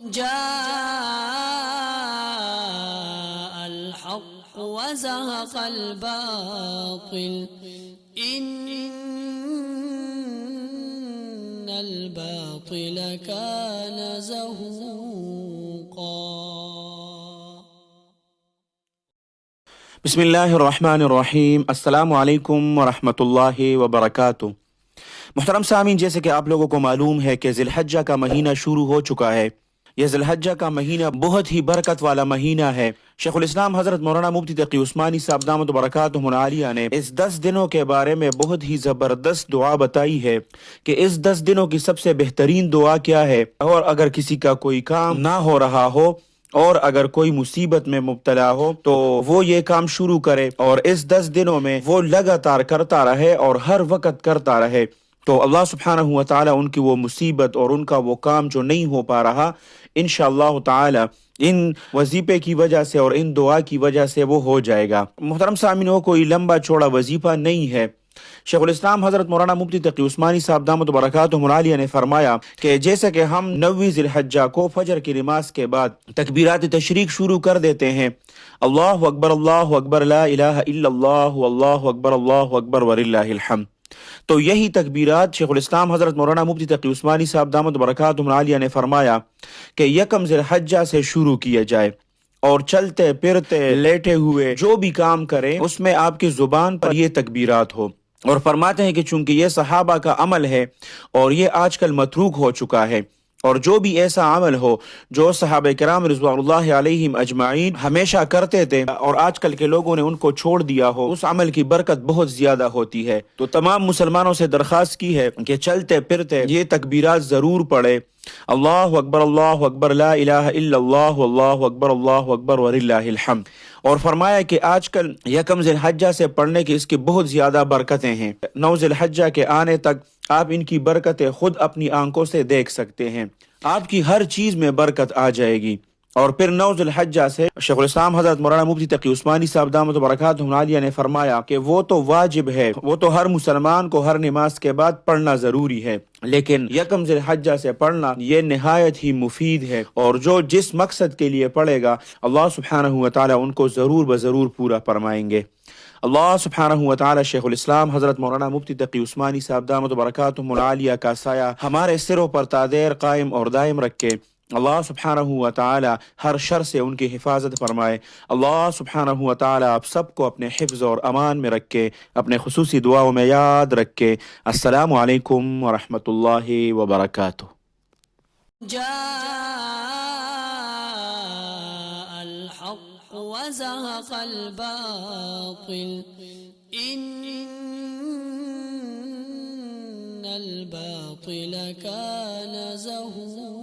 جاء الحق وزهق الباطل إن الباطل كان زهوقا۔ بسم اللہ الرحمن الرحیم۔ السلام علیکم ورحمۃ اللہ وبرکاتہ۔ محترم سامعین، جیسے کہ آپ لوگوں کو معلوم ہے کہ ذی الحجہ کا مہینہ شروع ہو چکا ہے۔ یہ ذی الحجہ کا مہینہ بہت ہی برکت والا مہینہ ہے۔ شیخ الاسلام حضرت مولانا مفتی تقی عثمانی صاحب دامت برکاتہم العالیہ نے اس 10 دنوں کے بارے میں بہت ہی زبردست دعا بتائی ہے کہ اس 10 دنوں کی سب سے بہترین دعا کیا ہے، اور اگر کسی کا کوئی کام نہ ہو رہا ہو اور اگر کوئی مصیبت میں مبتلا ہو تو وہ یہ کام شروع کرے اور اس 10 دنوں میں وہ لگاتار کرتا رہے اور ہر وقت کرتا رہے، تو اللہ سبحانہ و تعالی ان کی وہ مصیبت اور ان کا وہ کام جو نہیں ہو پا رہا انشاءاللہ تعالی ان وظیفے کی وجہ سے اور ان دعا کی وجہ سے وہ ہو جائے گا۔ محترم سامعین، کوئی لمبا چوڑا وظیفہ نہیں ہے۔ شیخ الاسلام حضرت مولانا مفتی تقی عثمانی صاحب دامت برکاتہم العالیہ نے فرمایا کہ جیسا کہ ہم 9 ذی الحجہ کو فجر کی نماز کے بعد تکبیرات تشریق شروع کر دیتے ہیں، اللہ اکبر لا الہ الا اللہ اللہ اکبر وللہ الحمد، تو یہی تکبیرات شیخ الاسلام حضرت مولانا مفتی تقی عثمانی صاحب دامت برکاتہم العالیہ نے فرمایا کہ 1 ذی الحجہ سے شروع کیا جائے، اور چلتے پھرتے لیٹے ہوئے جو بھی کام کریں اس میں آپ کی زبان پر یہ تکبیرات ہو۔ اور فرماتے ہیں کہ چونکہ یہ صحابہ کا عمل ہے اور یہ آج کل متروک ہو چکا ہے، اور جو بھی ایسا عمل ہو جو صحابہ کرام رضوان اللہ علیہم اجمعین ہمیشہ کرتے تھے اور آج کل کے لوگوں نے ان کو چھوڑ دیا ہو، اس عمل کی برکت بہت زیادہ ہوتی ہے۔ تو تمام مسلمانوں سے درخواست کی ہے کہ چلتے پھرتے یہ تکبیرات ضرور پڑھے، اللہ اکبر لا الہ الا اللہ اللہ اکبر وللہ الحمد۔ اور فرمایا کہ آج کل 1 ذی الحجہ سے پڑھنے کی اس کی بہت زیادہ برکتیں ہیں۔ 9 ذی الحجہ کے آنے تک آپ ان کی برکتیں خود اپنی آنکھوں سے دیکھ سکتے ہیں، آپ کی ہر چیز میں برکت آ جائے گی۔ اور پھر 9 ذی الحجہ سے شیخ الاسلام حضرت مولانا مفتی تقی عثمانی صاحب دامت برکاتہم العالیہ نے فرمایا کہ وہ تو واجب ہے، وہ تو ہر مسلمان کو ہر نماز کے بعد پڑھنا ضروری ہے، لیکن 1 ذی الحجہ سے پڑھنا یہ نہایت ہی مفید ہے، اور جو جس مقصد کے لیے پڑھے گا اللہ سبحانہ و تعالی ان کو ضرور بضرور پورا فرمائیں گے۔ اللہ سبحانہ و تعالی شیخ الاسلام حضرت مولانا مفتی تقی عثمانی صاحب دامت برکاتہم العالیہ کا سایہ ہمارے سروں پر تادیر قائم اور دائم رکھے۔ اللہ سبحانہ و تعالی ہر شر سے ان کی حفاظت فرمائے۔ اللہ سبحانہ و تعالی آپ سب کو اپنے حفظ اور امان میں رکھے، اپنے خصوصی دعاؤں میں یاد رکھے۔ السلام علیکم ورحمۃ اللہ وبرکاتہ۔ جاء الحق وزهق الباطل إن الباطل كان زهوقا۔